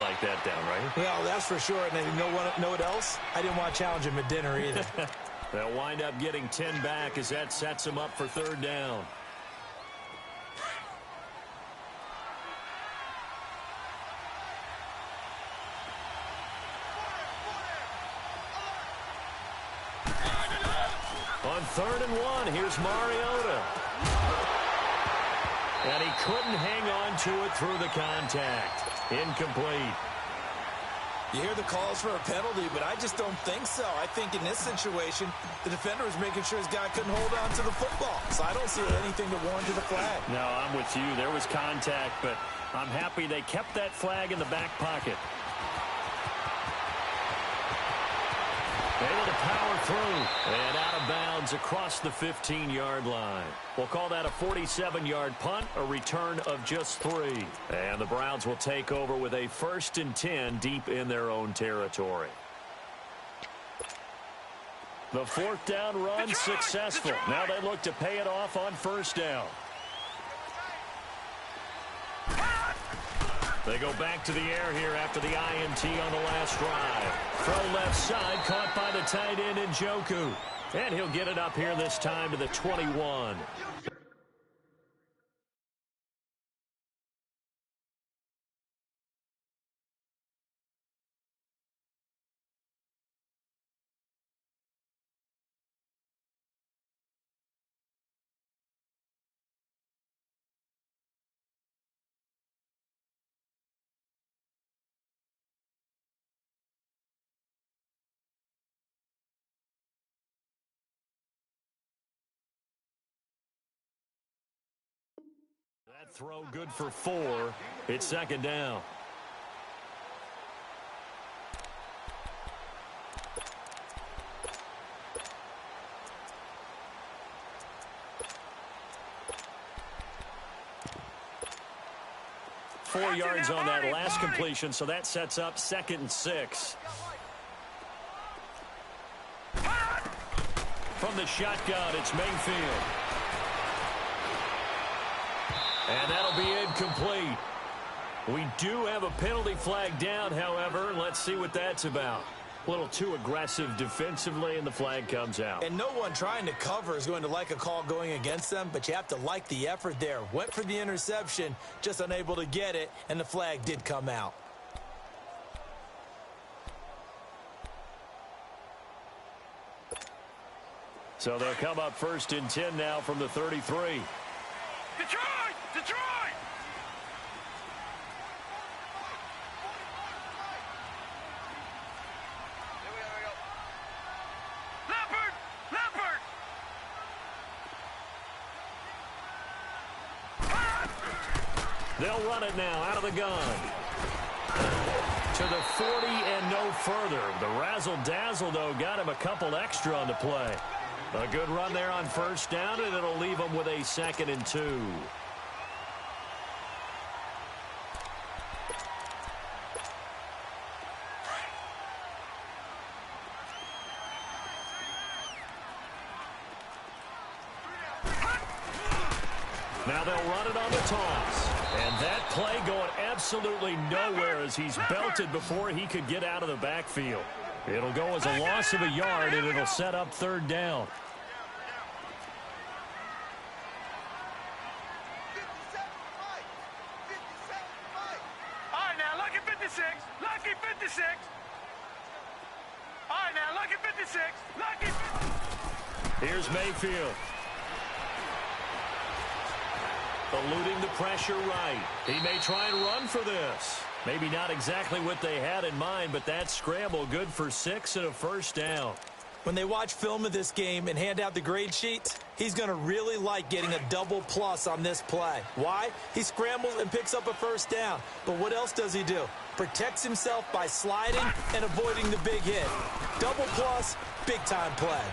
like that down, right? Well, that's for sure. And then you know what else? I didn't want to challenge him at dinner either. They'll wind up getting 10 back as that sets them up for third down. On 3rd and 1, here's Mariota. And he couldn't hang on to it through the contact. Incomplete. You hear the calls for a penalty, but I just don't think so. I think in this situation, the defender was making sure his guy couldn't hold on to the football. So I don't see anything to warrant the flag. No, I'm with you. There was contact, but I'm happy they kept that flag in the back pocket. Able to power through and out of bounds across the 15-yard line. We'll call that a 47-yard punt, a return of just 3. And the Browns will take over with a 1st and 10 deep in their own territory. The 4th down run successful. Now they look to pay it off on 1st down. They go back to the air here after the INT on the last drive. Throw left side, caught by the tight end Njoku. And he'll get it up here this time to the 21. That throw good for 4. It's 2nd down. Four yards on that last completion, so that sets up 2nd and 6. From the shotgun, it's Mayfield. And that'll be incomplete. We do have a penalty flag down, however. Let's see what that's about. A little too aggressive defensively, and the flag comes out. And no one trying to cover is going to like a call going against them, but you have to like the effort there. Went for the interception, just unable to get it, and the flag did come out. So they'll come up 1st and 10 now from the 33. Detroit! Detroit! Leopard! Leopard! They'll run it now out of the gun. To the 40 and no further. The razzle-dazzle, though, got him a couple extra on the play. A good run there on 1st down, and it'll leave them with a 2nd and 2. Now they'll run it on the toss. And that play going absolutely nowhere as he's belted before he could get out of the backfield. It'll go as a loss of a yard, and it'll set up 3rd down. All right, now, lucky 56. Lucky 56. All right, now, lucky 56. Lucky. Here's Mayfield. Eluding the pressure right. He may try and run for this. Maybe not exactly what they had in mind, but that scramble good for 6 and a 1st down. When they watch film of this game and hand out the grade sheets, he's going to really like getting a double plus on this play. Why? He scrambles and picks up a 1st down. But what else does he do? Protects himself by sliding and avoiding the big hit. Double plus, big-time play.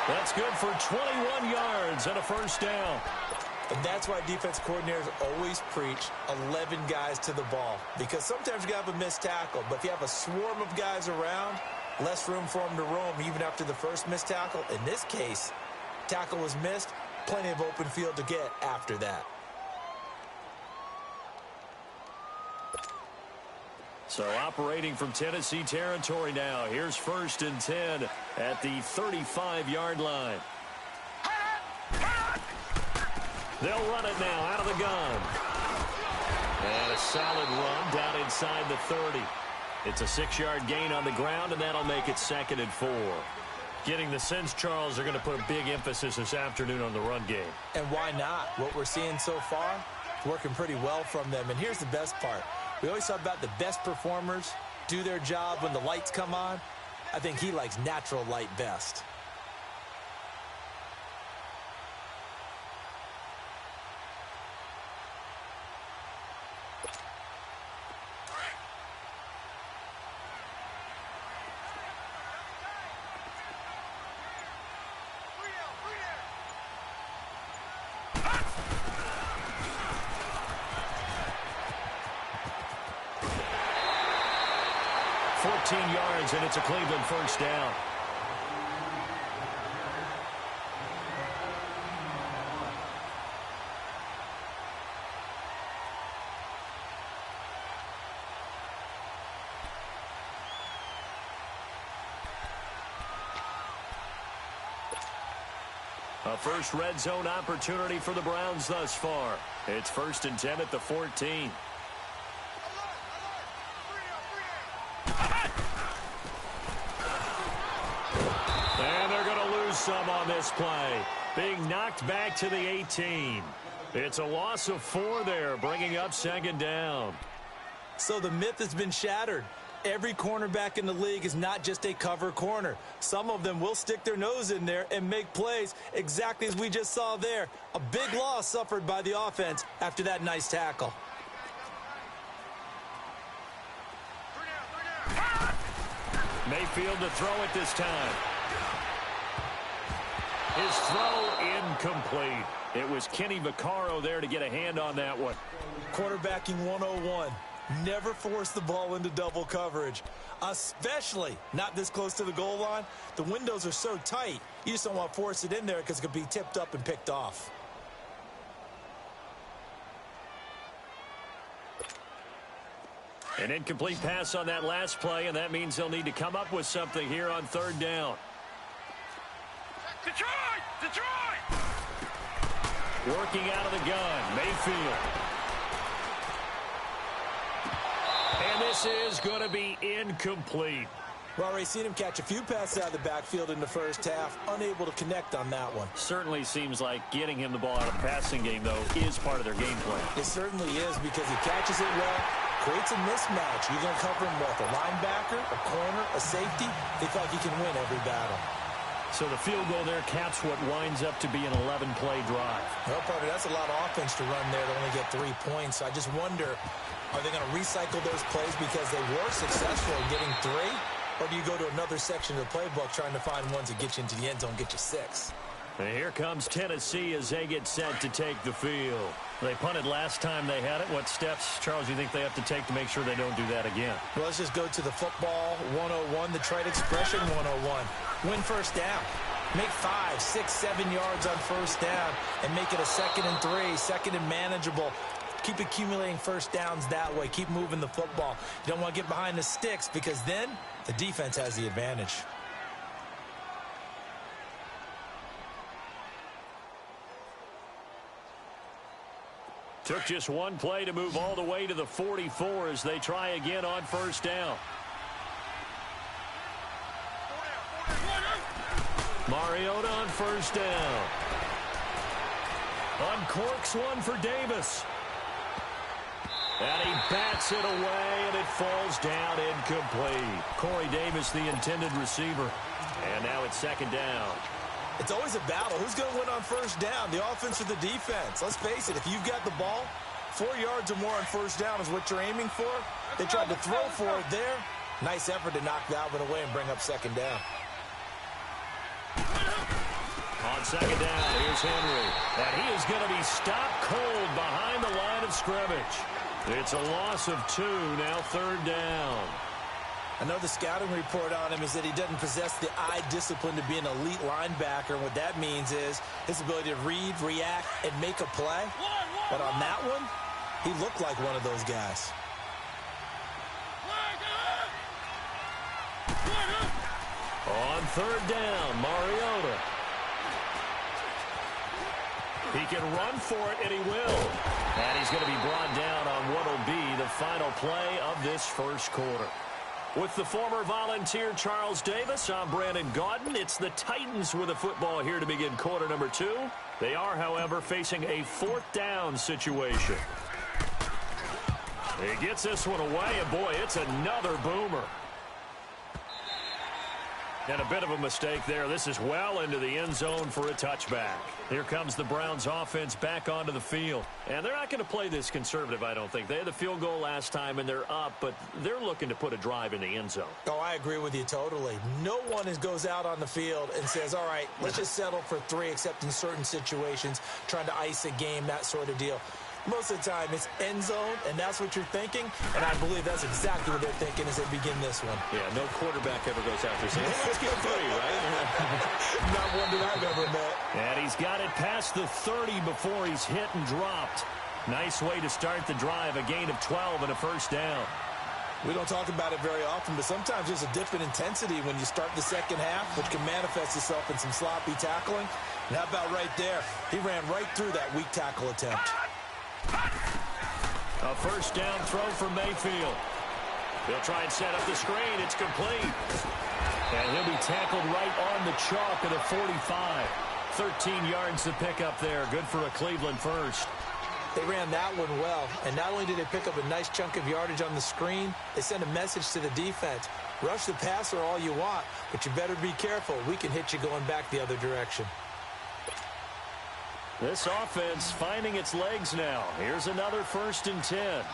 That's good for 21 yards and a 1st down. And that's why defense coordinators always preach 11 guys to the ball. Because sometimes you got to have a missed tackle. But if you have a swarm of guys around, less room for them to roam even after the first missed tackle. In this case, tackle was missed, plenty of open field to get after that. So operating from Tennessee territory now. Here's 1st and 10 at the 35-yard line. They'll run it now out of the gun. And a solid run down inside the 30. It's a 6-yard gain on the ground, and that'll make it 2nd and 4. Getting the sense, Charles, they're going to put a big emphasis this afternoon on the run game. And why not? What we're seeing so far, working pretty well from them. And here's the best part. We always talk about the best performers do their job when the lights come on. I think he likes natural light best. Yards, and it's a Cleveland 1st down. A first red zone opportunity for the Browns thus far. It's 1st and 10 at the 14. Some on this play, being knocked back to the 18. It's a loss of 4 there, bringing up 2nd down. So the myth has been shattered. Every cornerback in the league is not just a cover corner. Some of them will stick their nose in there and make plays exactly as we just saw there. A big loss suffered by the offense after that nice tackle. Mayfield to throw it this time. His throw incomplete. It was Kenny Vaccaro there to get a hand on that one. Quarterbacking 101. Never force the ball into double coverage, especially not this close to the goal line. The windows are so tight, you just don't want to force it in there because it could be tipped up and picked off. An incomplete pass on that last play, and that means they'll need to come up with something here on 3rd down. Detroit! Detroit! Working out of the gun, Mayfield. And this is going to be incomplete. Well, already seen him catch a few passes out of the backfield in the first half, unable to connect on that one. Certainly seems like getting him the ball out of the passing game, though, is part of their game plan. It certainly is because he catches it well, creates a mismatch. You're going to cover him with a linebacker, a corner, a safety. They feel like he can win every battle. So the field goal there caps what winds up to be an 11-play drive. Well, partner, that's a lot of offense to run there to only get 3 points. I just wonder, are they going to recycle those plays because they were successful in getting 3? Or do you go to another section of the playbook trying to find ones that get you into the end zone, get you 6? And here comes Tennessee as they get set to take the field. They punted last time they had it. What steps, Charles, you think they have to take to make sure they don't do that again? Well, let's just go to the football 101, the trade expression 101. Win first down. Make 5, 6, 7 yards on first down and make it a 2nd and 3, 2nd and manageable. Keep accumulating first downs that way. Keep moving the football. You don't want to get behind the sticks because then the defense has the advantage. Took just one play to move all the way to the 44 as they try again on first down. Mariota on first down. Uncorks one for Davis. And he bats it away, and it falls down incomplete. Corey Davis, the intended receiver. And now it's 2nd down. It's always a battle. Who's going to win on first down, the offense or the defense? Let's face it, if you've got the ball, 4 yards or more on first down is what you're aiming for. They tried to throw for it there. Nice effort to knock that one away and bring up 2nd down. On 2nd down, here's Henry. And he is going to be stopped cold behind the line of scrimmage. It's a loss of 2, now 3rd down. I know the scouting report on him is that he doesn't possess the eye discipline to be an elite linebacker. What that means is his ability to read, react, and make a play. But on that one, he looked like one of those guys. On third down, Mariota. He can run for it, and he will. And he's going to be brought down on what will be the final play of this first quarter. With the former Volunteer Charles Davis, I'm Brandon Gaudin. It's the Titans with the football here to begin quarter number 2. They are, however, facing a fourth down situation. He gets this one away, and boy, it's another boomer. And a bit of a mistake there. This is well into the end zone for a touchback. Here comes the Browns offense back onto the field. And they're not going to play this conservative, I don't think. They had the field goal last time, and they're up, but they're looking to put a drive in the end zone. Oh, I agree with you totally. No one goes out on the field and says, all right, let's just settle for 3, except in certain situations, trying to ice a game, that sort of deal. Most of the time, it's end zone, and that's what you're thinking. And I believe that's exactly what they're thinking as they begin this one. Yeah, no quarterback ever goes out there saying, hey, let's get 3, right? Not one that I've ever met. And he's got it past the 30 before he's hit and dropped. Nice way to start the drive, a gain of 12 and a first down. We don't talk about it very often, but sometimes there's a dip in intensity when you start the second half, which can manifest itself in some sloppy tackling. And how about right there? He ran right through that weak tackle attempt. A first down throw for Mayfield. He'll try and set up the screen. It's complete. And he'll be tackled right on the chalk at the 45. 13 yards to pick up there. Good for a Cleveland first. They ran that one well, and not only did they pick up a nice chunk of yardage on the screen, they sent a message to the defense. Rush the passer all you want, but you better be careful. We can hit you going back the other direction. This offense finding its legs now. Here's another 1st and 10.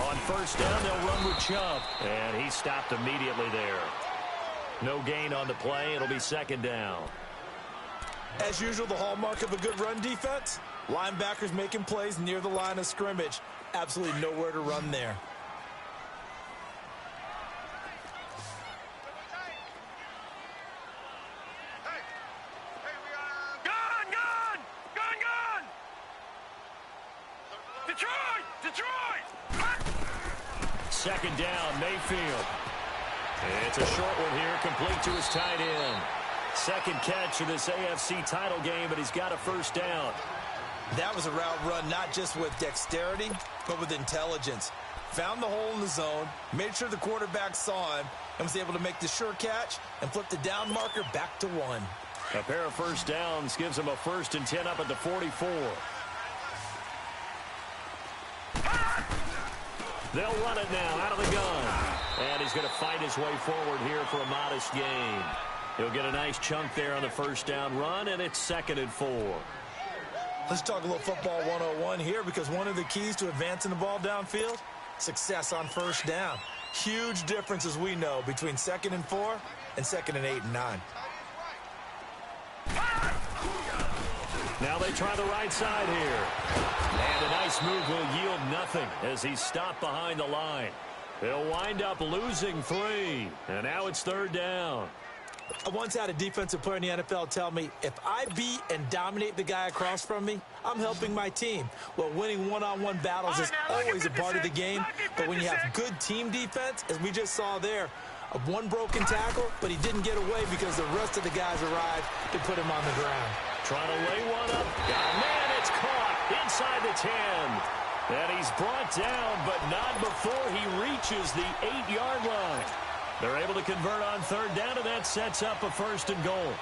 On first down, they'll run with Chubb. And he stopped immediately there. No gain on the play. It'll be second down. As usual, the hallmark of a good run defense, linebackers making plays near the line of scrimmage. Absolutely nowhere to run there. Gun! Detroit! Second down, Mayfield. It's a short one here, complete to his tight end. Second catch of this AFC title game, but he's got a first down. That was a route run not just with dexterity, but with intelligence. Found the hole in the zone, made sure the quarterback saw him, and was able to make the sure catch and flip the down marker back to 1. A pair of first downs gives him a 1st and 10 up at the 44. They'll run it now out of the gun. And he's going to fight his way forward here for a modest gain. He'll get a nice chunk there on the first down run, and it's 2nd and 4. Let's talk a little football 101 here, because one of the keys to advancing the ball downfield, success on first down. Huge difference, as we know, between 2nd and 4 and 2nd and 8 and 9. Now they try the right side here. And a nice move will yield nothing as he's stopped behind the line. They'll wind up losing 3. And now it's 3rd down. I once had a defensive player in the NFL tell me, if I beat and dominate the guy across from me, I'm helping my team. Well, winning one-on-one battles is always a part of the game, but when you have good team defense, as we just saw there, one broken tackle, but he didn't get away because the rest of the guys arrived to put him on the ground. Trying to lay one up. Man, it's caught inside the 10. And he's brought down, but not before he reaches the 8-yard line. They're able to convert on 3rd down, and that sets up a 1st and goal.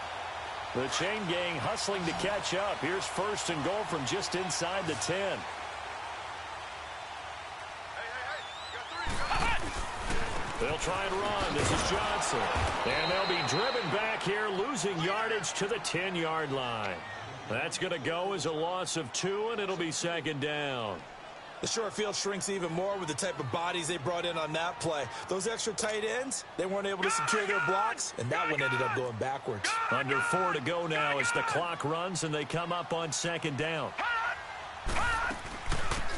The chain gang hustling to catch up. Here's 1st and goal from just inside the 10. They'll try and run. This is Johnson. And they'll be driven back here, losing yardage to the 10-yard line. That's going to go as a loss of 2, and it'll be 2nd down. The short field shrinks even more with the type of bodies they brought in on that play. Those extra tight ends, they weren't able to secure their blocks, and that one ended up going backwards. Under 4 to go now as the clock runs, and they come up on 2nd down.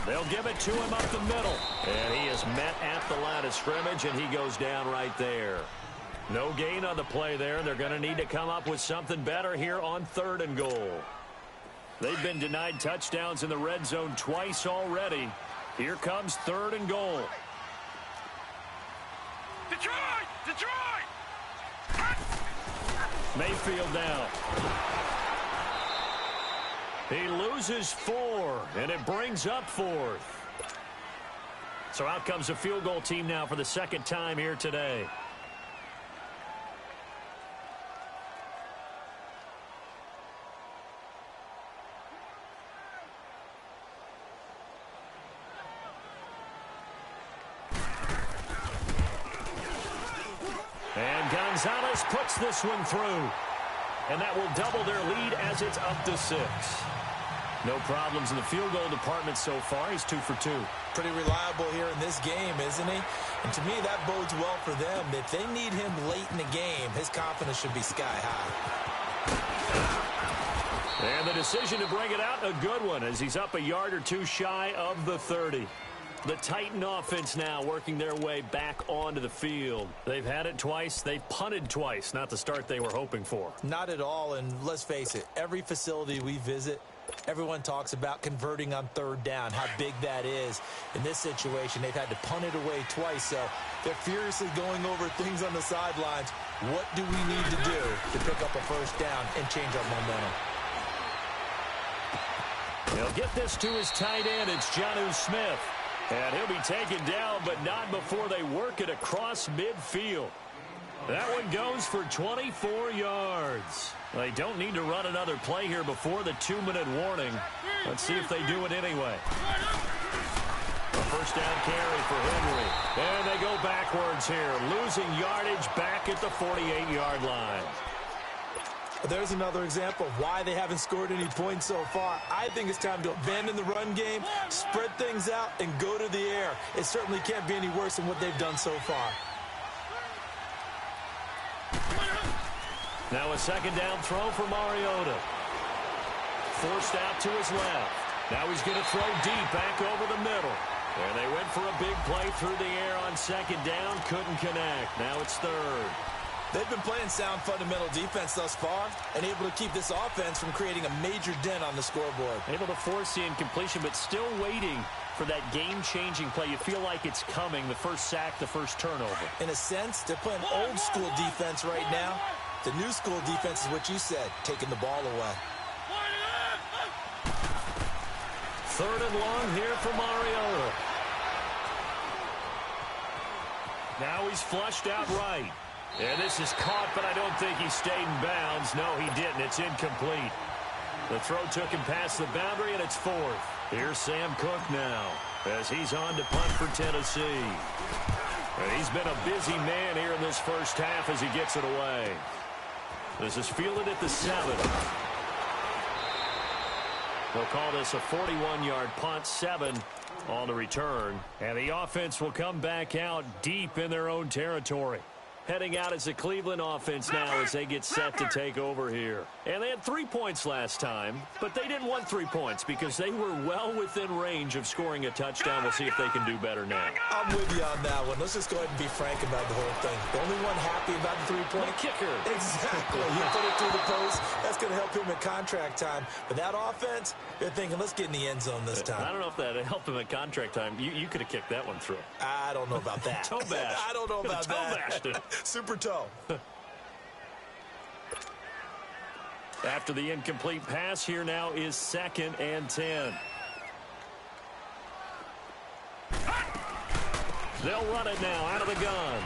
They'll give it to him up the middle. And he is met at the line of scrimmage, and he goes down right there. No gain on the play there. They're going to need to come up with something better here on 3rd and goal. They've been denied touchdowns in the red zone twice already. Here comes 3rd and goal. Detroit! Detroit! Mayfield down. He loses 4, and it brings up 4th. So out comes a field goal team now for the 2nd time here today. And Gonzalez puts this one through. And that will double their lead as it's up to 6. No problems in the field goal department so far. He's 2 for 2. Pretty reliable here in this game, isn't he? And to me, that bodes well for them. If they need him late in the game, his confidence should be sky high. And the decision to bring it out, a good one, as he's up a yard or 2 shy of the 30. The Titan offense now working their way back onto the field. They've had it twice. They've punted twice. Not the start they were hoping for. Not at all, and let's face it, every facility we visit, everyone talks about converting on 3rd down, how big that is. In this situation, they've had to punt it away twice, so they're furiously going over things on the sidelines. What do we need to do to pick up a 1st down and change our momentum? He'll get this to his tight end. It's Jonnu Smith. And he'll be taken down, but not before they work it across midfield. That one goes for 24 yards. They don't need to run another play here before the 2-minute warning. Let's see if they do it anyway. A 1st down carry for Henry. And they go backwards here, losing yardage back at the 48-yard line. There's another example of why they haven't scored any points so far. I think it's time to abandon the run game, spread things out, and go to the air. It certainly can't be any worse than what they've done so far. Now a 2nd down throw for Mariota. Forced out to his left. Now he's going to throw deep back over the middle. And they went for a big play through the air on 2nd down. Couldn't connect. Now it's 3rd. They've been playing sound fundamental defense thus far and able to keep this offense from creating a major dent on the scoreboard. Able to force the incompletion, but still waiting for that game-changing play. You feel like it's coming, the first sack, the first turnover. In a sense, they're playing old-school defense right now. The new-school defense is what you said, taking the ball away. 3rd and long here for Mariota. Now he's flushed out right. And this is caught, but I don't think he stayed in bounds. No, he didn't. It's incomplete. The throw took him past the boundary, and it's 4th. Here's Sam Cook now as he's on to punt for Tennessee. And he's been a busy man here in this first half as he gets it away. This is fielded at the 7. They'll call this a 41-yard punt, 7 on the return. And the offense will come back out deep in their own territory. Heading out as the Cleveland offense now as they get set to take over here. And they had 3 points last time, but they didn't want 3 points because they were well within range of scoring a touchdown. We'll see if they can do better now. I'm with you on that one. Let's just go ahead and be frank about the whole thing. The only one happy about the 3-point kicker. Exactly. He put it through the post. That's going to help him at contract time. But that offense, they're thinking, let's get in the end zone this time. I don't know if that helped him at contract time. You could have kicked that one through. I don't know about that. Toe bash. I don't know about toe that. Bashed it. Super toe. After the incomplete pass, here now is 2nd and 10. They'll run it now out of the gun.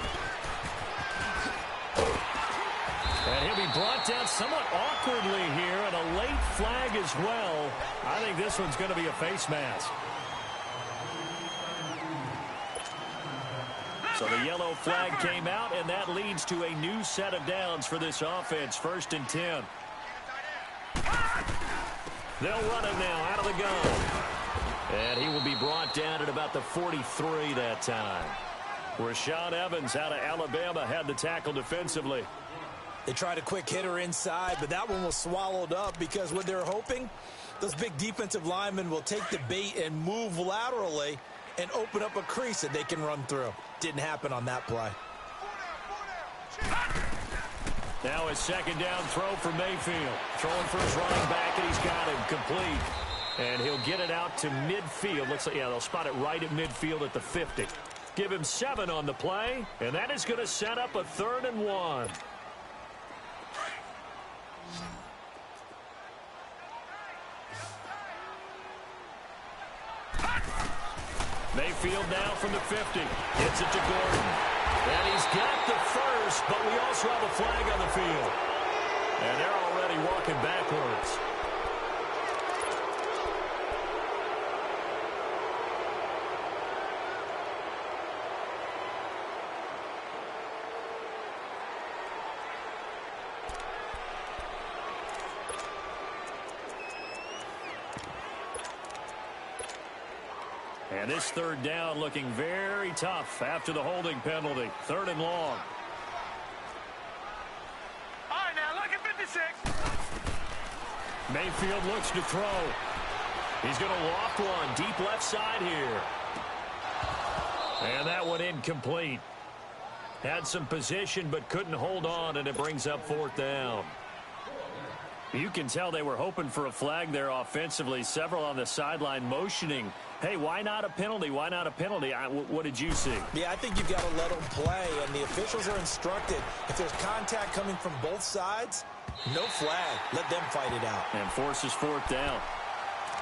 And he'll be brought down somewhat awkwardly here, and a late flag as well. I think this one's going to be a face mask. So the yellow flag came out, and that leads to a new set of downs for this offense. 1st and 10. They'll run it now out of the gun. And he will be brought down at about the 43 that time. Rashaan Evans out of Alabama had the tackle defensively. They tried a quick hitter inside, but that one was swallowed up because what they're hoping, those big defensive linemen will take the bait and move laterally and open up a crease that they can run through. Didn't happen on that play. Now a second down throw for Mayfield. Throwing for his running back, and he's got him complete. And he'll get it out to midfield. Looks like, yeah, they'll spot it right at midfield at the 50. Give him 7 on the play, and that is going to set up a 3rd and 1. Mayfield now from the 50. Gets it to Gordon. And he's got the first, but we also have a flag on the field. And they're already walking backwards. And this 3rd down looking very tough after the holding penalty. 3rd and long. All right, now, look at 56. Mayfield looks to throw. He's going to loft one deep left side here. And that one incomplete. Had some position but couldn't hold on, and it brings up 4th down. You can tell they were hoping for a flag there offensively. Several on the sideline motioning. Hey, why not a penalty? Why not a penalty? What did you see? Yeah, I think you've got to let them play, and the officials are instructed. If there's contact coming from both sides, no flag. Let them fight it out. And forces 4th down.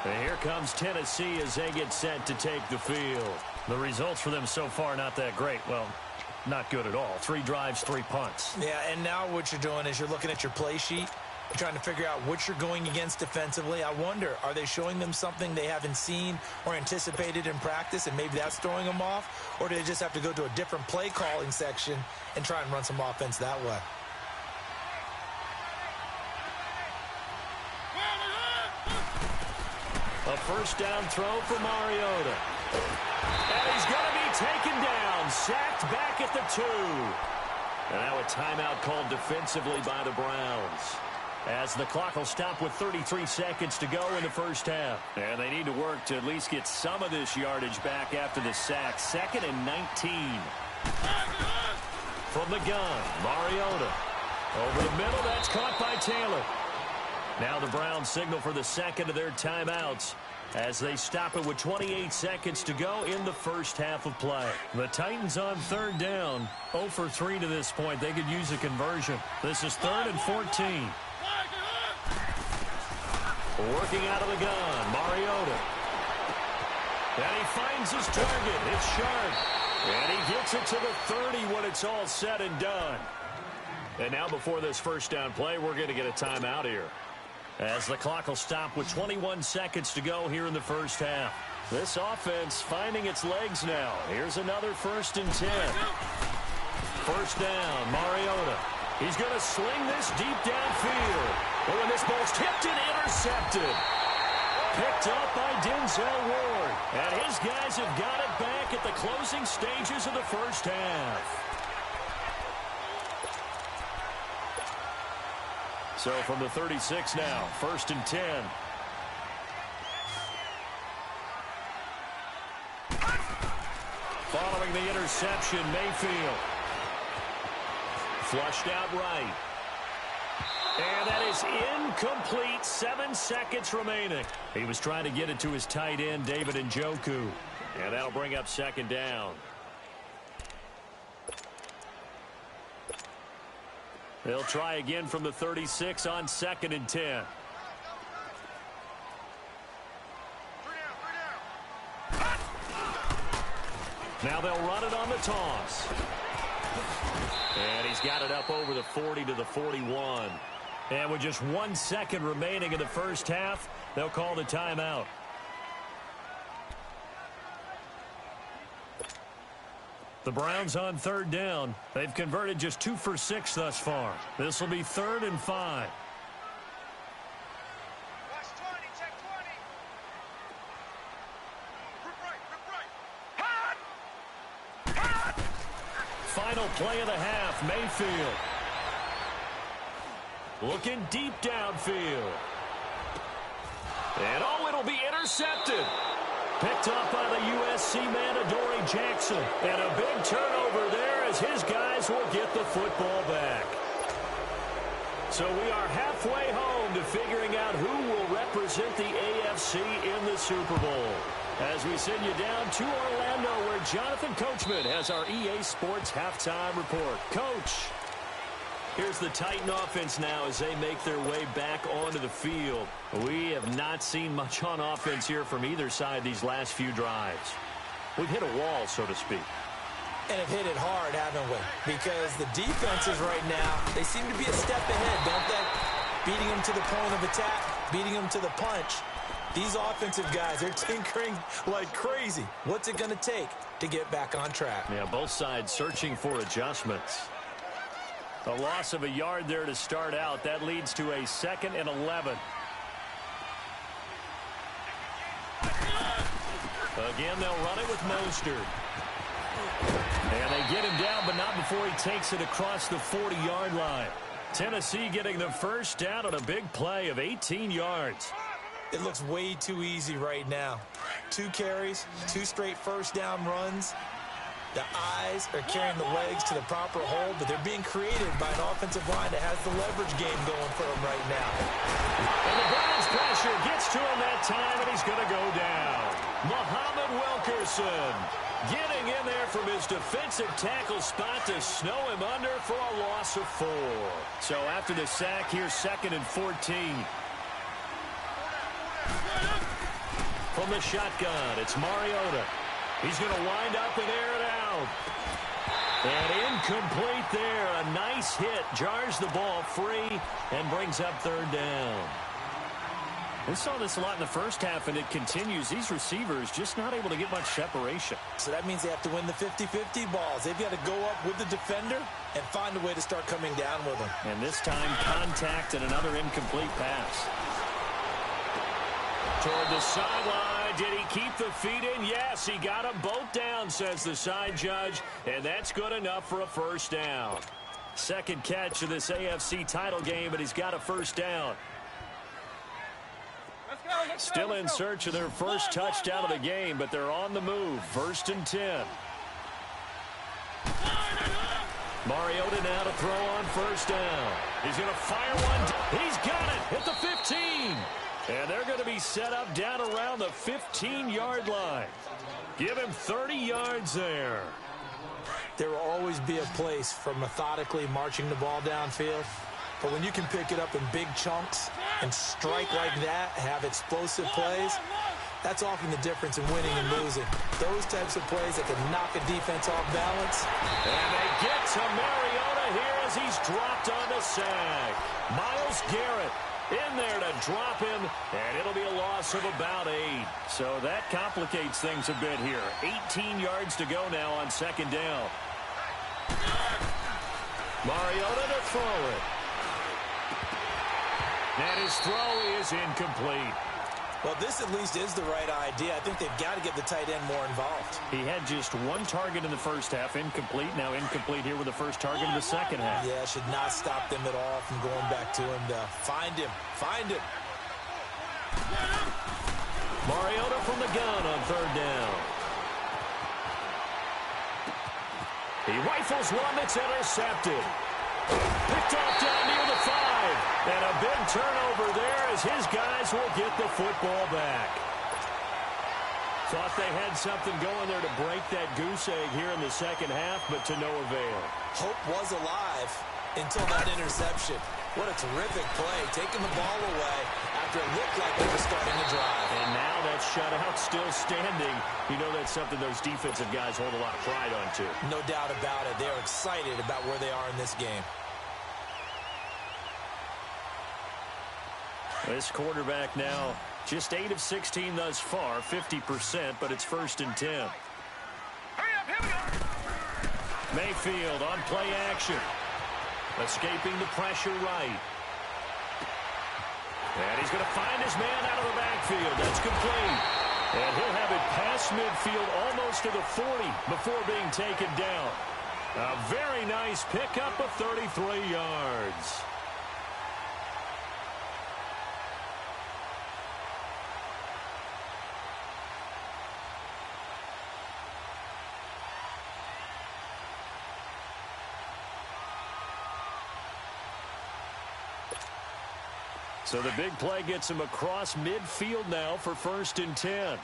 And here comes Tennessee as they get set to take the field. The results for them so far not that great. Well, not good at all. 3 drives, 3 punts. Yeah, and now what you're doing is you're looking at your play sheet. You're trying to figure out what you're going against defensively. I wonder, are they showing them something they haven't seen or anticipated in practice, and maybe that's throwing them off? Or do they just have to go to a different play calling section and try and run some offense that way? A 1st down throw for Mariota. And he's going to be taken down, sacked back at the 2. And now a timeout called defensively by the Browns, as the clock will stop with 33 seconds to go in the 1st half. And they need to work to at least get some of this yardage back after the sack. 2nd and 19. From the gun, Mariota. Over the middle, that's caught by Taylor. Now the Browns signal for the 2nd of their timeouts as they stop it with 28 seconds to go in the 1st half of play. The Titans on 3rd down, 0 for 3 to this point. They could use a conversion. This is 3rd and 14. Working out of the gun, Mariota. And he finds his target. It's Sharp. And he gets it to the 30 when it's all said and done. And now before this 1st down play, we're going to get a timeout here, as the clock will stop with 21 seconds to go here in the 1st half. This offense finding its legs now. Here's another 1st and 10. 1st down, Mariota. He's going to sling this deep downfield. But when this ball's tipped and intercepted. Picked up by Denzel Ward. And his guys have got it back at the closing stages of the 1st half. So from the 36 now, 1st and 10. Following the interception, Mayfield. Flushed out right. And that is incomplete. 7 seconds remaining. He was trying to get it to his tight end, David Njoku. And that'll bring up 2nd down. They'll try again from the 36 on 2nd and 10. Now they'll run it on the toss. And he's got it up over the 40 to the 41. And with just 1 second remaining in the 1st half, they'll call the timeout. The Browns on 3rd down. They've converted just 2 for 6 thus far. This will be 3rd and 5. Watch 20, check 20. Rip right. Hot! Hot! Final play of the half, Mayfield. Looking deep downfield. And oh, it'll be intercepted. Picked off by the USC man, Adoree Jackson. And a big turnover there as his guys will get the football back. So we are halfway home to figuring out who will represent the AFC in the Super Bowl. As we send you down to Orlando, where Jonathan Coachman has our EA Sports halftime report. Coach, here's the Titan offense now as they make their way back onto the field. We have not seen much on offense here from either side these last few drives. We've hit a wall, so to speak. And have hit it hard, haven't we? Because the defenses right now, they seem to be a step ahead, don't they? Beating them to the point of attack, beating them to the punch. These offensive guys are tinkering like crazy. What's it going to take to get back on track? Yeah, both sides searching for adjustments. A loss of a yard there to start out. That leads to a 2nd and 11. Again, they'll run it with Mostert. And they get him down, but not before he takes it across the 40-yard line. Tennessee getting the first down on a big play of 18 yards. It looks way too easy right now. 2 carries, 2 straight first down runs. The eyes are carrying the legs to the proper hold, but they're being created by an offensive line that has the leverage game going for them right now. And the Browns pressure gets to him that time, and he's going to go down. Muhammad Wilkerson getting in there from his defensive tackle spot to snow him under for a loss of 4. So after the sack, here's 2nd and 14. From the shotgun, it's Mariota. He's going to wind up and air it out. And incomplete there. A nice hit. Jars the ball free and brings up 3rd down. We saw this a lot in the first half, and it continues. These receivers just not able to get much separation. So that means they have to win the 50-50 balls. They've got to go up with the defender and find a way to start coming down with them. And this time, contact and another incomplete pass. Toward the sideline. Did he keep the feet in? Yes, he got them both down, says the side judge. And that's good enough for a first down. 2nd catch of this AFC title game, but he's got a first down. Still in search of their first touchdown of the game, but they're on the move. 1st and 10. Mariota now to throw on 1st down. He's going to fire one. He's got it at the 15. And they're going to be set up down around the 15-yard line. Give him 30 yards there. There will always be a place for methodically marching the ball downfield. But when you can pick it up in big chunks and strike like that, have explosive plays, that's often the difference in winning and losing. Those types of plays that can knock a defense off balance. And they get to Mariota here as he's dropped on the sack. Myles Garrett in there to drop him, and it'll be a loss of about 8. So that complicates things a bit here. 18 yards to go now on 2nd down. Mariota to throw it. And his throw is incomplete. Well, this at least is the right idea. I think they've got to get the tight end more involved. He had just 1 target in the first half, incomplete. Now incomplete here with the first target in the second half. Yeah, should not stop them at all from going back to him to find him. Find him. Mariota from the gun on 3rd down. He rifles one that's intercepted. Picked off down near the 5. And a big turnover there as his guys will get the football back. Thought they had something going there to break that goose egg here in the second half, but to no avail. Hope was alive until that interception. What a terrific play, taking the ball away after it looked like they were starting to drive. And now that shutout still standing. You know that's something those defensive guys hold a lot of pride on, too. No doubt about it. They're excited about where they are in this game. This quarterback now just 8 of 16 thus far, 50%, but it's 1st and 10. Hurry up, here we go. Mayfield on play action. Escaping the pressure right. And he's going to find his man out of the backfield. That's complete. And he'll have it past midfield almost to the 40 before being taken down. A very nice pickup of 33 yards. So the big play gets him across midfield now for 1st and 10.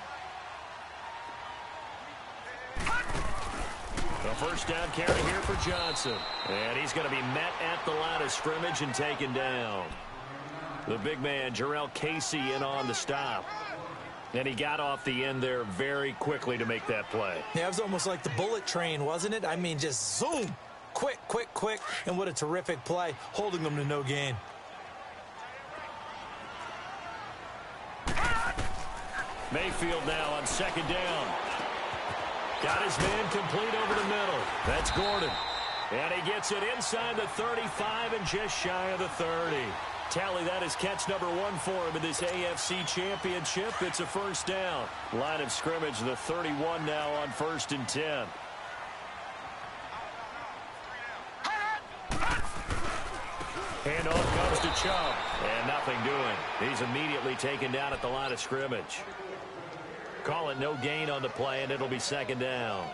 A first down carry here for Johnson. And he's going to be met at the line of scrimmage and taken down. The big man, Jarrell Casey, in on the stop. And he got off the end there very quickly to make that play. Yeah, it was almost like the bullet train, wasn't it? I mean, just zoom. Quick, quick, quick. And what a terrific play, holding them to no gain. Mayfield now on 2nd down. Got his man complete over the middle. That's Gordon. And he gets it inside the 35 and just shy of the 30. Tally, that is catch number 1 for him in this AFC Championship. It's a first down. Line of scrimmage, the 31 now on 1st and 10. Handoff comes to Chubb. And nothing doing. He's immediately taken down at the line of scrimmage. Call it no gain on the play, and it'll be 2nd down.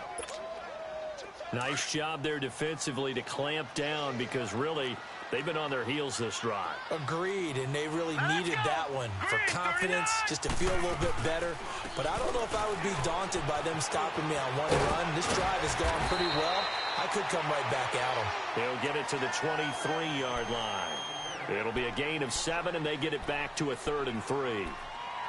Nice job there defensively to clamp down because really they've been on their heels this drive. Agreed, and they really needed that one for confidence, just to feel a little bit better. But I don't know if I would be daunted by them stopping me on one run. This drive has gone pretty well. I could come right back at them. They'll get it to the 23-yard line. It'll be a gain of 7, and they get it back to a 3rd and 3.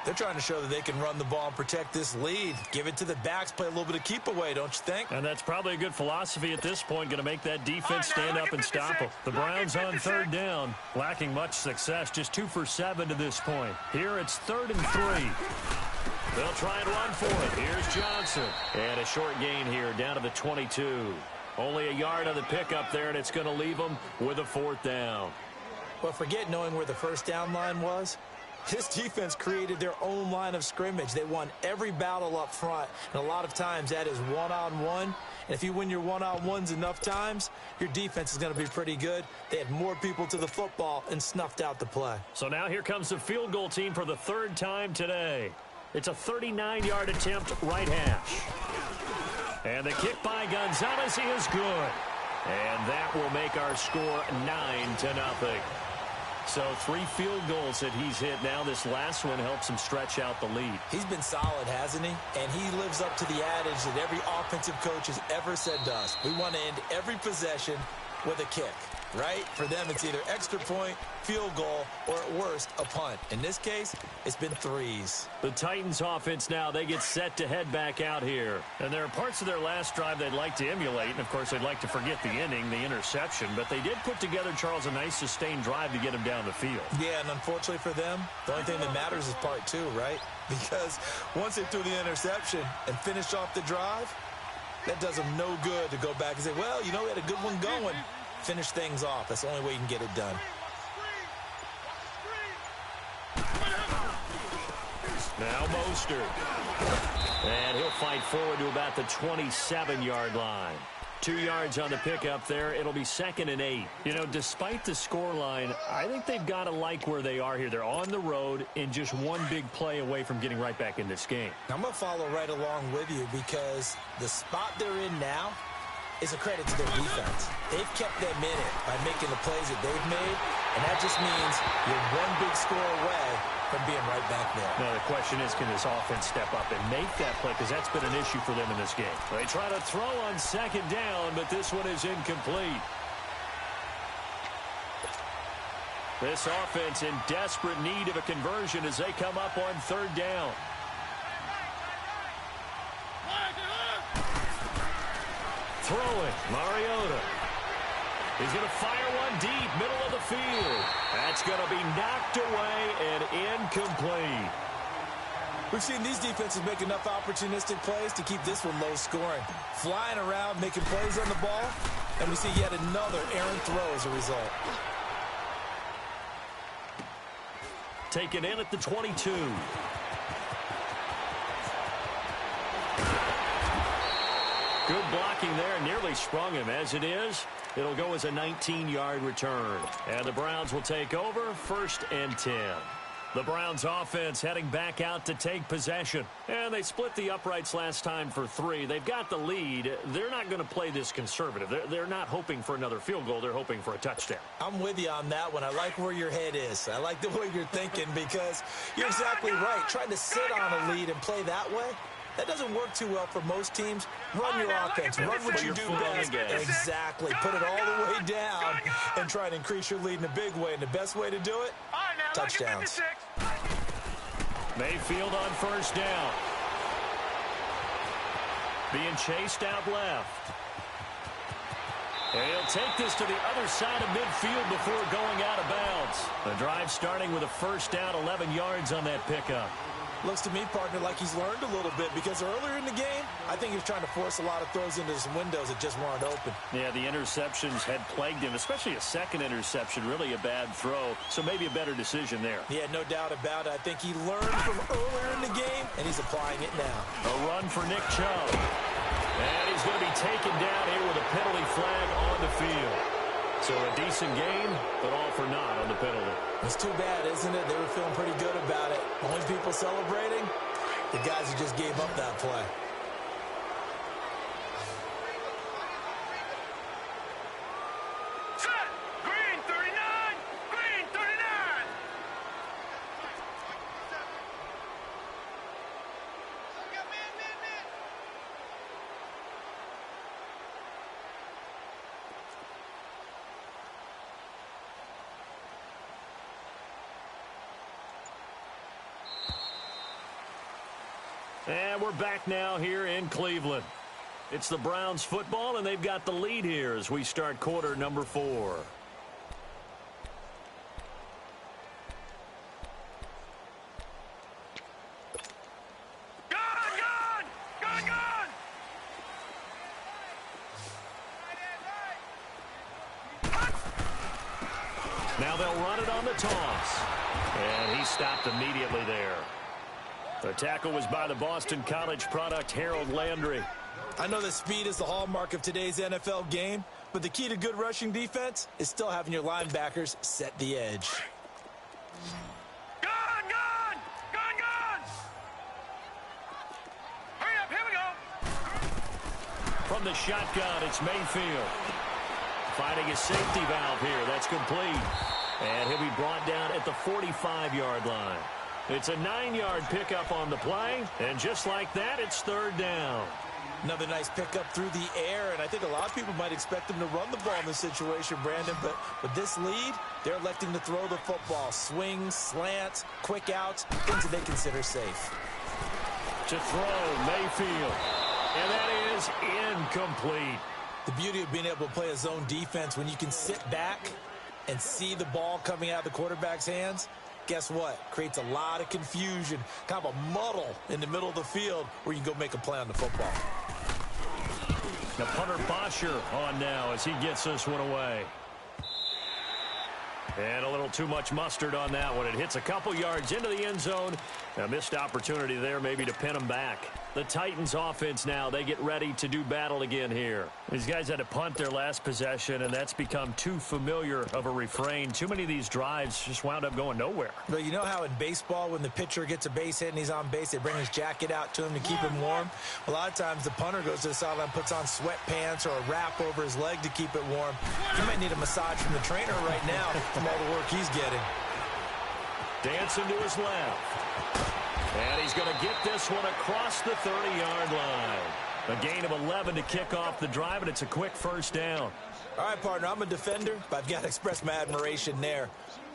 They're trying to show that they can run the ball and protect this lead. Give it to the backs, play a little bit of keep away, don't you think? And that's probably a good philosophy at this point, going to make that defense stand up and stop them. The Browns on 3rd down, lacking much success, just 2 for 7 to this point. Here it's 3rd and 3. They'll try and run for it. Here's Johnson. And a short gain here down to the 22. Only a yard on the pickup there, and it's going to leave them with a 4th down. Well, forget knowing where the first down line was. This defense created their own line of scrimmage. They won every battle up front, and a lot of times that is one-on-one. And if you win your one-on-ones enough times, your defense is going to be pretty good. They had more people to the football and snuffed out the play. So now here comes the field goal team for the 3rd time today. It's a 39-yard attempt, right hash. And the kick by Gonzalez is good. And that will make our score 9-0. So 3 field goals that he's hit now. This last one helps him stretch out the lead. He's been solid, hasn't he? And he lives up to the adage that every offensive coach has ever said to us. We want to end every possession with a kick, right? For them, it's either extra point, field goal, or at worst, a punt. In this case, it's been 3s. The Titans offense now, they get set to head back out here. And there are parts of their last drive they'd like to emulate. And, of course, they'd like to forget the inning, the interception. But they did put together, Charles, a nice sustained drive to get him down the field. Yeah, and unfortunately for them, the only thing that matters is part 2, right? Because once they threw the interception and finished off the drive, that does them no good to go back and say, well, you know, we had a good one going. Finish things off. That's the only way you can get it done. Now Mostert. And he'll fight forward to about the 27-yard line. 2 yards on the pickup there. It'll be 2nd and 8. You know, despite the scoreline, I think they've got to like where they are here. They're on the road and just one big play away from getting right back in this game. I'm going to follow right along with you because the spot they're in now is a credit to their defense. They've kept them in it by making the plays that they've made, and that just means you're one big score away from being right back there. Now, the question is, can this offense step up and make that play? Because that's been an issue for them in this game. They try to throw on 2nd down, but this one is incomplete. This offense in desperate need of a conversion as they come up on 3rd down. Throwing, Mariota. He's going to fire one deep, middle of the field. That's going to be knocked away and incomplete. We've seen these defenses make enough opportunistic plays to keep this one low scoring. Flying around, making plays on the ball, and we see yet another errant throw as a result. Taken in at the 22. Good blocking there, nearly sprung him. As it is, it'll go as a 19-yard return. And the Browns will take over, 1st and 10. The Browns offense heading back out to take possession. And they split the uprights last time for 3. They've got the lead. They're not going to play this conservative. They're not hoping for another field goal. They're hoping for a touchdown. I'm with you on that one. I like where your head is. I like the way you're thinking because you're exactly right. Trying to sit on a lead and play that way, that doesn't work too well for most teams. Run your offense. Run what you do best. Exactly. Put it all the way down and try to increase your lead in a big way. And the best way to do it, touchdowns. Mayfield on first down. Being chased out left. And he'll take this to the other side of midfield before going out of bounds. The drive starting with a first down, 11 yards on that pickup. Looks to me, partner, like he's learned a little bit because earlier in the game, I think he was trying to force a lot of throws into some windows that just weren't open. Yeah, the interceptions had plagued him, especially a second interception, really a bad throw. So maybe a better decision there. Yeah, no doubt about it. I think he learned from earlier in the game, and he's applying it now. A run for Nick Chubb. And he's going to be taken down here with a penalty flag on the field. So a decent game, but all for naught on the penalty. It's too bad, isn't it? They were feeling pretty good about it. Only people celebrating, the guys who just gave up that play. Set! Green 39! Green 39! And we're back now here in Cleveland. It's the Browns football, and they've got the lead here as we start quarter number 4. Now they'll run it on the toss. And he stopped immediately there. The tackle was by the Boston College product, Harold Landry. I know that speed is the hallmark of today's NFL game, but the key to good rushing defense is still having your linebackers set the edge. Gone! Hurry up, here we go! From the shotgun, it's Mayfield. Finding a safety valve here. That's complete. And he'll be brought down at the 45-yard line. It's a 9-yard pickup on the play, and just like that, it's third down. Another nice pickup through the air, and I think a lot of people might expect them to run the ball in this situation, Brandon, but with this lead, they're electing to throw the football. Swings, slants, quick outs, things that they consider safe. To throw, Mayfield, and that is incomplete. The beauty of being able to play a zone defense when you can sit back and see the ball coming out of the quarterback's hands, guess what? Creates a lot of confusion, kind of a muddle in the middle of the field where you can go make a play on the football. Now punter Bosher on now as he gets this one away. And a little too much mustard on that one. It hits a couple yards into the end zone. A missed opportunity there maybe to pin him back. The Titans offense now, they get ready to do battle again here. These guys had to punt their last possession, and that's become too familiar of a refrain. Too many of these drives just wound up going nowhere. But you know how in baseball when the pitcher gets a base hit and he's on base, they bring his jacket out to him to keep him warm? A lot of times the punter goes to the sideline, puts on sweatpants or a wrap over his leg to keep it warm. He might need a massage from the trainer right now from all the work he's getting. Dancing to his left. And he's going to get this one across the 30-yard line. A gain of 11 to kick off the drive, and it's a quick first down. All right, partner, I'm a defender, but I've got to express my admiration there.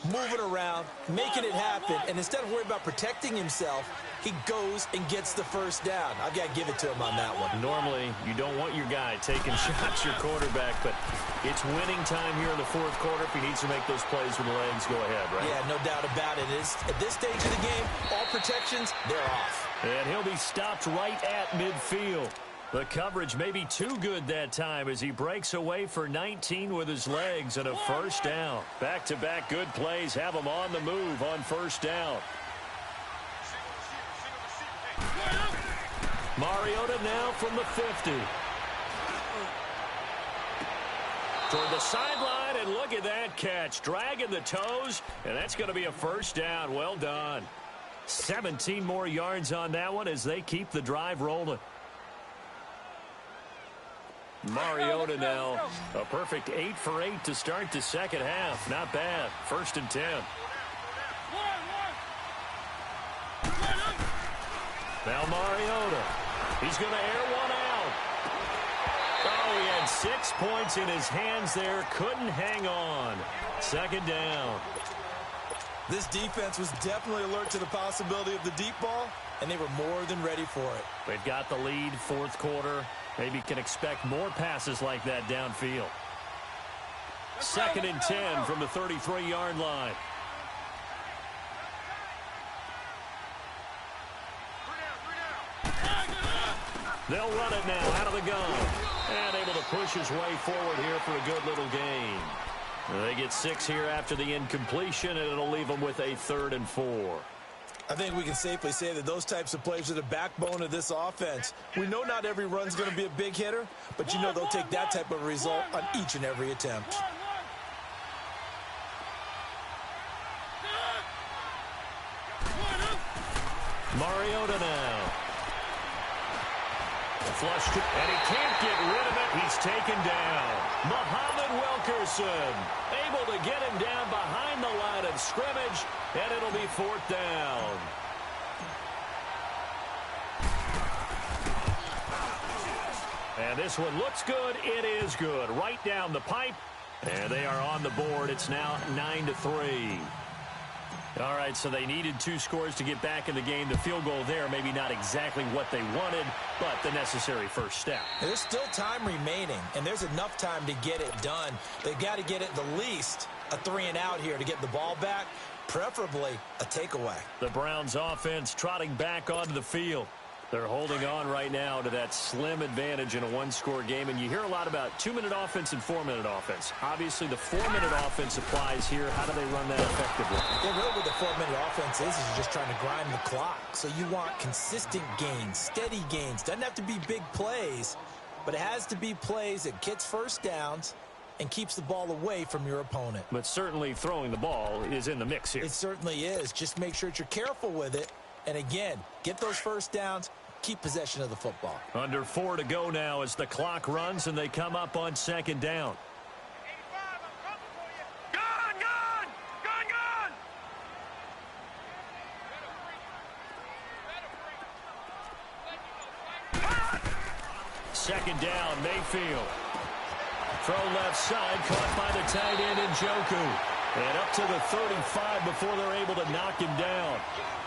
Moving around, making it happen, and instead of worrying about protecting himself, he goes and gets the first down. I've got to give it to him on that one. Normally, you don't want your guy taking shots, your quarterback, but it's winning time here in the fourth quarter. If he needs to make those plays with the legs, go ahead, right? Yeah, no doubt about it. At this stage of the game, all protections, they're off. And he'll be stopped right at midfield. The coverage may be too good that time as he breaks away for 19 with his legs and a first down. Back-to-back good plays have him on the move on first down. Mariota now from the 50. Toward the sideline. ahead and look at that catch. Dragging the toes, and that's going to be a first down. Well done. 17 more yards on that one as they keep the drive rolling. Mariota now, a perfect 8 for 8 to start the second half. Not bad. 1st and 10. Now Mariota. He's going to air one out. Oh, he had 6 points in his hands there. Couldn't hang on. 2nd down. This defense was definitely alert to the possibility of the deep ball, and they were more than ready for it. They've got the lead, 4th quarter. Maybe can expect more passes like that downfield. 2nd and 10 from the 33-yard line. They'll run it now out of the gun. And able to push his way forward here for a good little gain. They get 6 here after the incompletion, and it'll leave them with a 3rd and 4. I think we can safely say that those types of plays are the backbone of this offense. We know not every run's going to be a big hitter, but you know they'll take that type of result on each and every attempt. Mariota now. Flushed, and he can't get rid of it. He's taken down. Muhammad Wilkerson able to get him down behind the line of scrimmage, and it'll be 4th down. And this one looks good. It is good. Right down the pipe, and they are on the board. It's now 9-3. All right, so they needed 2 scores to get back in the game. The field goal there, maybe not exactly what they wanted, but the necessary first step. There's still time remaining, and there's enough time to get it done. They've got to get at the least a 3-and-out here to get the ball back, preferably a takeaway. The Browns offense trotting back onto the field. They're holding on right now to that slim advantage in a 1-score game, and you hear a lot about 2-minute offense and 4-minute offense. Obviously, the 4-minute offense applies here. How do they run that effectively? Yeah, really what the 4-minute offense is you're just trying to grind the clock. So you want consistent gains, steady gains. Doesn't have to be big plays, but it has to be plays that gets first downs and keeps the ball away from your opponent. But certainly throwing the ball is in the mix here. It certainly is. Just make sure that you're careful with it. And again, get those first downs. Keep possession of the football. Under 4 to go now as the clock runs and they come up on 2nd down. Gun, gun! Gun, gun! 2nd down, Mayfield. Throw left side, caught by the tight end Njoku. And up to the 35 before they're able to knock him down.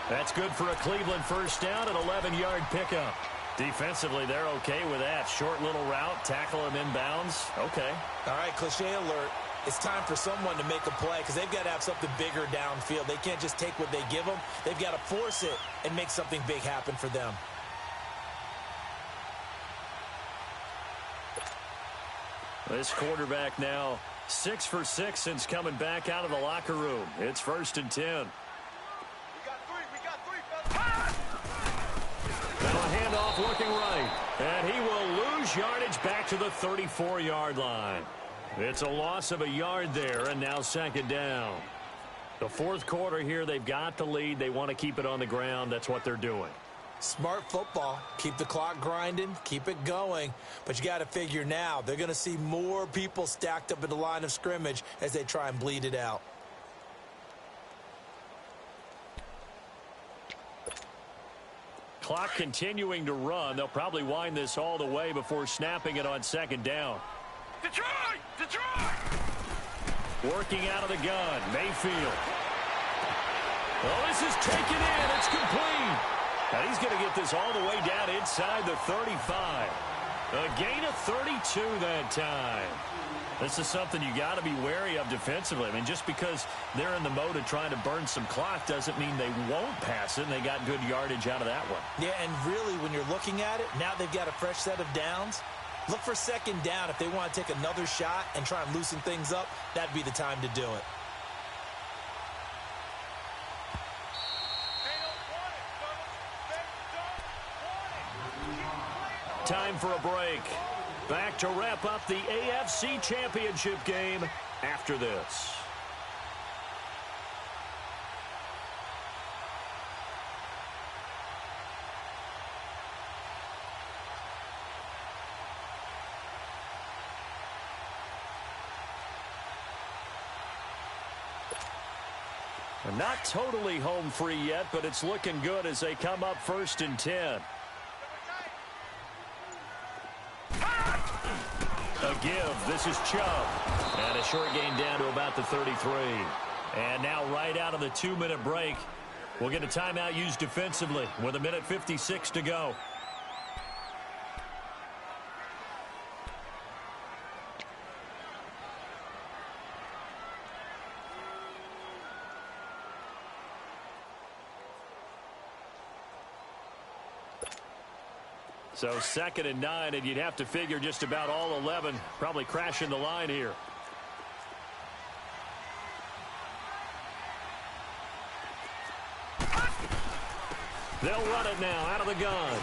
That's good for a Cleveland first down, an 11-yard pickup. Defensively, they're okay with that. Short little route, tackle him inbounds. Okay. All right, cliche alert. It's time for someone to make a play because they've got to have something bigger downfield. They can't just take what they give them. They've got to force it and make something big happen for them. This quarterback now 6 for 6 since coming back out of the locker room. It's 1st and 10. We got three, fellas. Now a handoff looking right. And he will lose yardage back to the 34-yard line. It's a loss of a yard there, and now 2nd down. The 4th quarter here, they've got the lead. They want to keep it on the ground. That's what they're doing. Smart football. Keep the clock grinding. Keep it going. But you got to figure now, they're going to see more people stacked up in the line of scrimmage as they try and bleed it out. Clock continuing to run. They'll probably wind this all the way before snapping it on 2nd down. Detroit! Detroit! Working out of the gun, Mayfield. Well, this is taken in. It's complete. And he's going to get this all the way down inside the 35. A gain of 32 that time. This is something you got to be wary of defensively. I mean, just because they're in the mode of trying to burn some clock doesn't mean they won't pass it, and they got good yardage out of that one. Yeah, and really, when you're looking at it, now they've got a fresh set of downs. Look for 2nd down. If they want to take another shot and try and loosen things up, that'd be the time to do it. Time for a break. Back to wrap up the AFC Championship game. after this. Not totally home free yet, but it's looking good as they come up 1st and 10. A give. This is Chubb. And a short gain down to about the 33. And now right out of the 2-minute break, we'll get a timeout used defensively with 1:56 to go. So 2nd and 9, and you'd have to figure just about all 11 probably crashing the line here. They'll run it now out of the gun.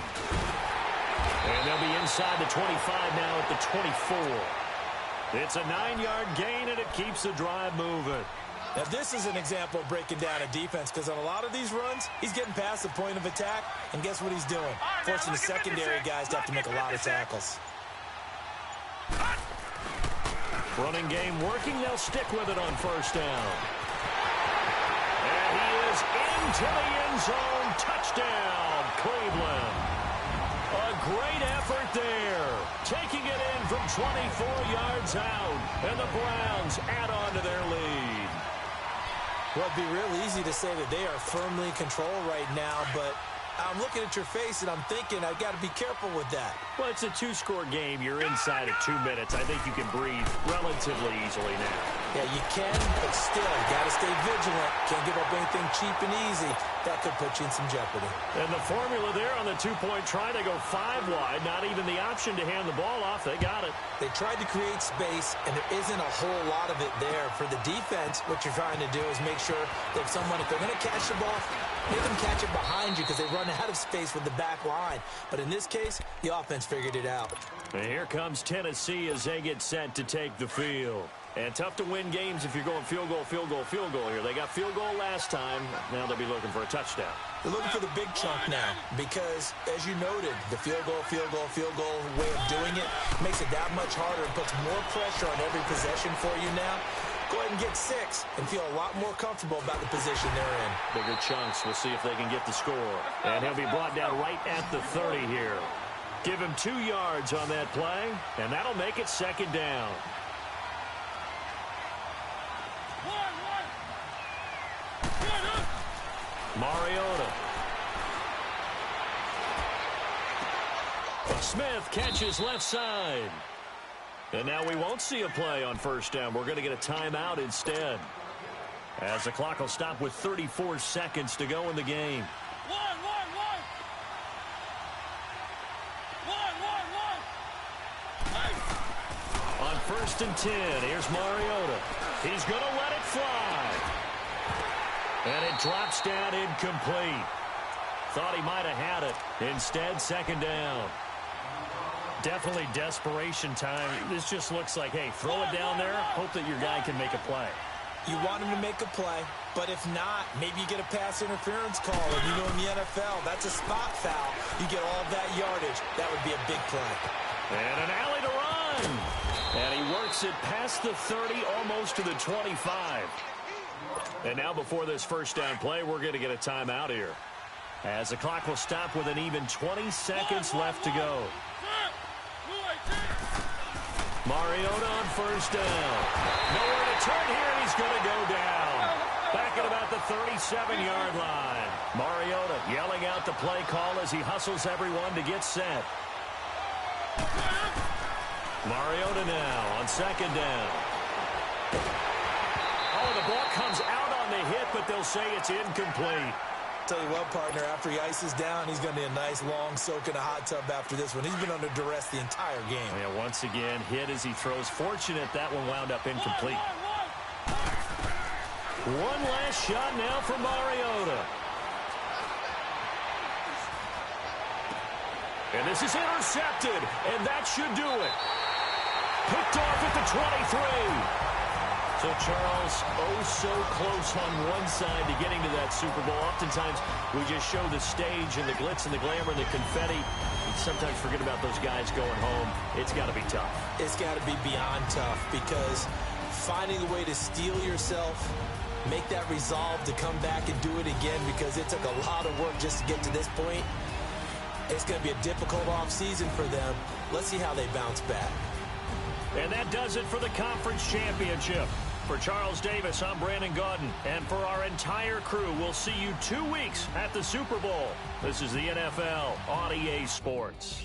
And they'll be inside the 25 now at the 24. It's a 9-yard gain, and it keeps the drive moving. Now, this is an example of breaking down a defense, because on a lot of these runs, he's getting past the point of attack, and guess what he's doing? Forcing the secondary guys to have to make a lot of tackles. Running game working. They'll stick with it on 1st down. And he is into the end zone. Touchdown, Cleveland. A great effort there. Taking it in from 24 yards out, and the Browns add on to their lead. Well, it'd be real easy to say that they are firmly in control right now, but I'm looking at your face, and I'm thinking I've got to be careful with that. Well, it's a 2-score game. You're inside of 2 minutes. I think you can breathe relatively easily now. Yeah, you can, but still, you got to stay vigilant. Can't give up anything cheap and easy. That could put you in some jeopardy. And the formula there on the 2-point try, they go 5 wide. Not even the option to hand the ball off. They got it. They tried to create space, and there isn't a whole lot of it there. For the defense, what you're trying to do is make sure that someone, if they're going to catch the ball, make them catch it behind you because they run out of space with the back line. But in this case, the offense figured it out. And here comes Tennessee as they get set to take the field. And tough to win games if you're going field goal, field goal, field goal here. They got field goal last time. Now they'll be looking for a touchdown. They're looking for the big chunk now because, as you noted, the field goal way of doing it makes it that much harder and puts more pressure on every possession for you now. Go ahead and get 6 and feel a lot more comfortable about the position they're in. Bigger chunks. We'll see if they can get the score. And he'll be brought down right at the 30 here. Give him 2 yards on that play, and that'll make it 2nd down. Mariota. Smith catches left side. And now we won't see a play on 1st down. We're going to get a timeout instead, as the clock will stop with 34 seconds to go in the game. On 1st and 10, here's Mariota. He's going to let it fly. And it drops down incomplete. Thought he might have had it. Instead, 2nd down. Definitely desperation time. This just looks like, hey, throw it down there, hope that your guy can make a play. You want him to make a play, but if not, maybe you get a pass interference call. And you know in the NFL, that's a spot foul. You get all that yardage. That would be a big play. And an alley to run. And he works it past the 30, almost to the 25. And now before this 1st down play, we're going to get a timeout here, as the clock will stop with an even 20 seconds left to go. Mariota on 1st down. Nowhere to turn here, and he's going to go down. Back at about the 37-yard line. Mariota yelling out the play call as he hustles everyone to get set. Mariota now on 2nd down. Oh, the ball comes out on the hit, but they'll say it's incomplete. Tell you what, partner, after he ices down, he's going to be a nice long soak in a hot tub after this one. He's been under duress the entire game. Yeah, once again, hit as he throws. Fortunate that one wound up incomplete. One last shot now for Mariota. And this is intercepted, and that should do it. Picked off at the 23. So, Charles, oh so close on one side to getting to that Super Bowl. Oftentimes, we just show the stage and the glitz and the glamour and the confetti. We sometimes forget about those guys going home. It's got to be tough. It's got to be beyond tough because finding a way to steel yourself, make that resolve to come back and do it again because it took a lot of work just to get to this point. It's going to be a difficult offseason for them. Let's see how they bounce back. And that does it for the conference championship. For Charles Davis, I'm Brandon Gaudin. And for our entire crew, we'll see you 2 weeks at the Super Bowl. This is the NFL on EA Sports.